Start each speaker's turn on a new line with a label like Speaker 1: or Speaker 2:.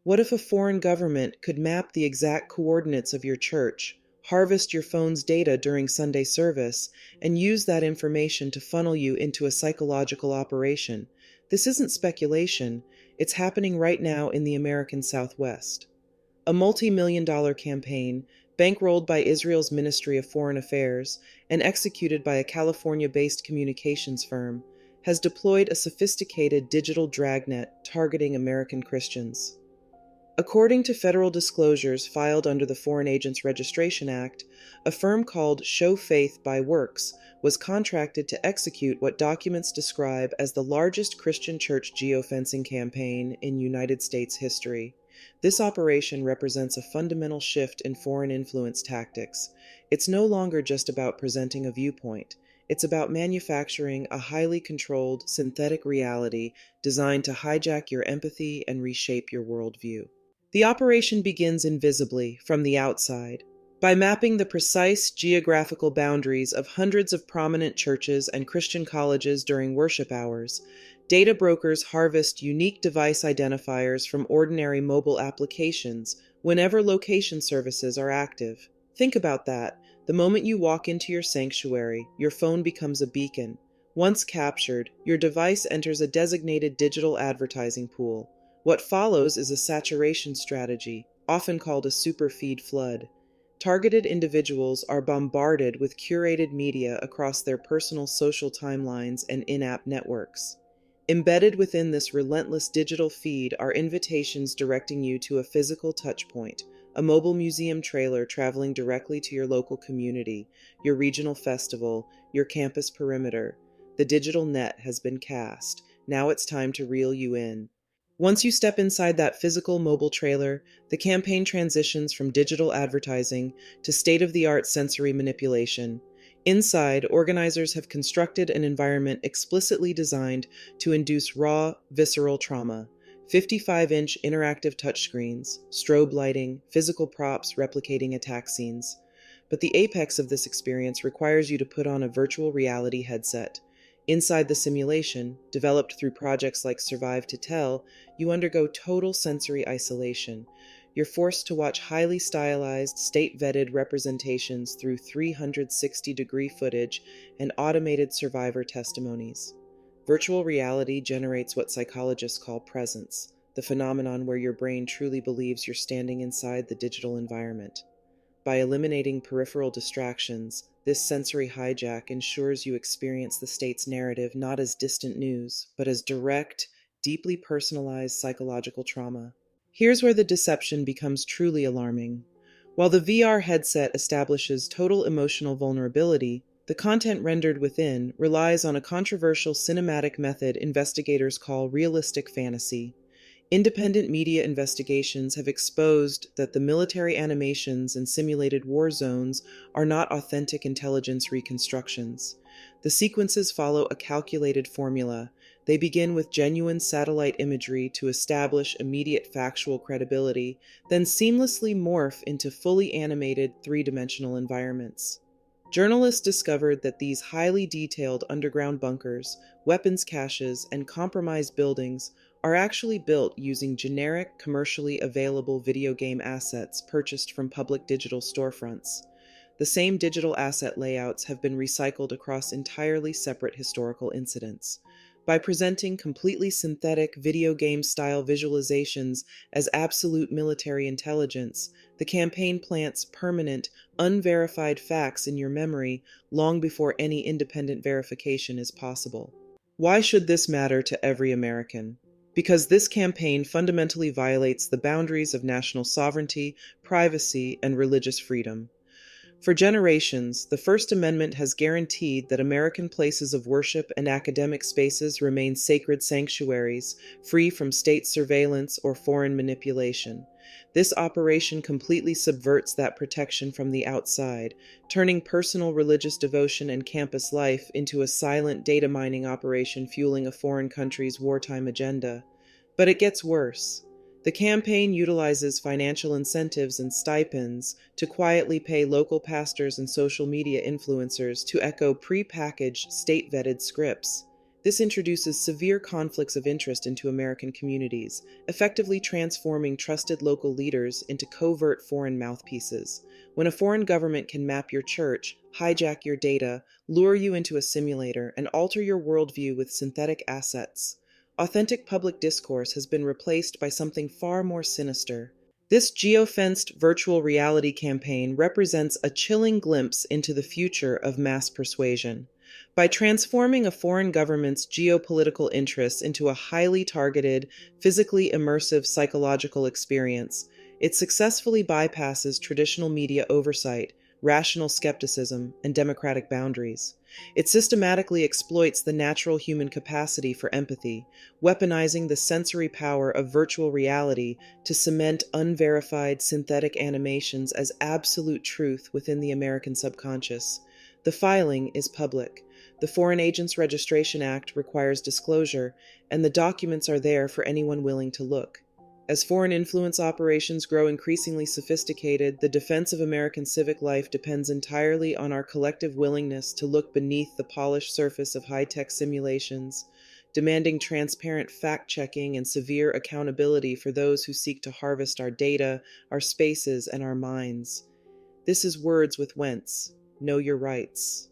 Speaker 1: What if a foreign government could map the exact coordinates of your church, harvest your phone's data during Sunday service, and use that information to funnel you into a psychological operation? This isn't speculation, it's happening right now in the American Southwest. A multi-million-dollar campaign, bankrolled by Israel's Ministry of Foreign Affairs and executed by a California-based communications firm, has deployed a sophisticated digital dragnet targeting American Christians. According to federal disclosures filed under the Foreign Agents Registration Act, a firm called Show Faith by Works was contracted to execute what documents describe as the largest Christian church geofencing campaign in United States history. This operation represents a fundamental shift in foreign influence tactics. It's no longer just about presenting a viewpoint. It's about manufacturing a highly controlled, synthetic reality designed to hijack your empathy and reshape your worldview. The operation begins invisibly, from the outside, by mapping the precise geographical boundaries of hundreds of prominent churches and Christian colleges during worship hours. Data brokers harvest unique device identifiers from ordinary mobile applications whenever location services are active. Think about that. The moment you walk into your sanctuary, your phone becomes a beacon. Once captured, your device enters a designated digital advertising pool. What follows is a saturation strategy, often called a superfeed flood. Targeted individuals are bombarded with curated media across their personal social timelines and in-app networks. Embedded within this relentless digital feed are invitations directing you to a physical touchpoint, a mobile museum trailer traveling directly to your local community, your regional festival, your campus perimeter. The digital net has been cast. Now it's time to reel you in. Once you step inside that physical mobile trailer, the campaign transitions from digital advertising to state-of-the-art sensory manipulation. Inside, organizers have constructed an environment explicitly designed to induce raw, visceral trauma. 55-inch interactive touchscreens, strobe lighting, physical props replicating attack scenes. But the apex of this experience requires you to put on a virtual reality headset. Inside the simulation, developed through projects like Survive to Tell, you undergo total sensory isolation. You're forced to watch highly stylized, state-vetted representations through 360-degree footage and automated survivor testimonies. Virtual reality generates what psychologists call presence, the phenomenon where your brain truly believes you're standing inside the digital environment. By eliminating peripheral distractions, this sensory hijack ensures you experience the state's narrative not as distant news, but as direct, deeply personalized psychological trauma. Here's where the deception becomes truly alarming. While the VR headset establishes total emotional vulnerability, the content rendered within relies on a controversial cinematic method investigators call realistic fantasy. Independent media investigations have exposed that the military animations and simulated war zones are not authentic intelligence reconstructions. The sequences follow a calculated formula. They begin with genuine satellite imagery to establish immediate factual credibility, then seamlessly morph into fully animated three-dimensional environments. Journalists discovered that these highly detailed underground bunkers, weapons caches, and compromised buildings are actually built using generic, commercially available video game assets purchased from public digital storefronts. The same digital asset layouts have been recycled across entirely separate historical incidents. By presenting completely synthetic video game-style visualizations as absolute military intelligence, the campaign plants permanent, unverified facts in your memory long before any independent verification is possible. Why should this matter to every American? Because this campaign fundamentally violates the boundaries of national sovereignty, privacy, and religious freedom. For generations, the First Amendment has guaranteed that American places of worship and academic spaces remain sacred sanctuaries, free from state surveillance or foreign manipulation. This operation completely subverts that protection from the outside, turning personal religious devotion and campus life into a silent data mining operation fueling a foreign country's wartime agenda. But it gets worse. The campaign utilizes financial incentives and stipends to quietly pay local pastors and social media influencers to echo pre-packaged, state-vetted scripts. This introduces severe conflicts of interest into American communities, effectively transforming trusted local leaders into covert foreign mouthpieces. When a foreign government can map your church, hijack your data, lure you into a simulator, and alter your worldview with synthetic assets, authentic public discourse has been replaced by something far more sinister. This geofenced virtual reality campaign represents a chilling glimpse into the future of mass persuasion. By transforming a foreign government's geopolitical interests into a highly targeted, physically immersive psychological experience, it successfully bypasses traditional media oversight, rational skepticism, and democratic boundaries. It systematically exploits the natural human capacity for empathy, weaponizing the sensory power of virtual reality to cement unverified synthetic animations as absolute truth within the American subconscious. The filing is public. The Foreign Agents Registration Act requires disclosure, and the documents are there for anyone willing to look. As foreign influence operations grow increasingly sophisticated, the defense of American civic life depends entirely on our collective willingness to look beneath the polished surface of high-tech simulations, demanding transparent fact-checking and severe accountability for those who seek to harvest our data, our spaces, and our minds. This is Words with Wentz. Know your rights.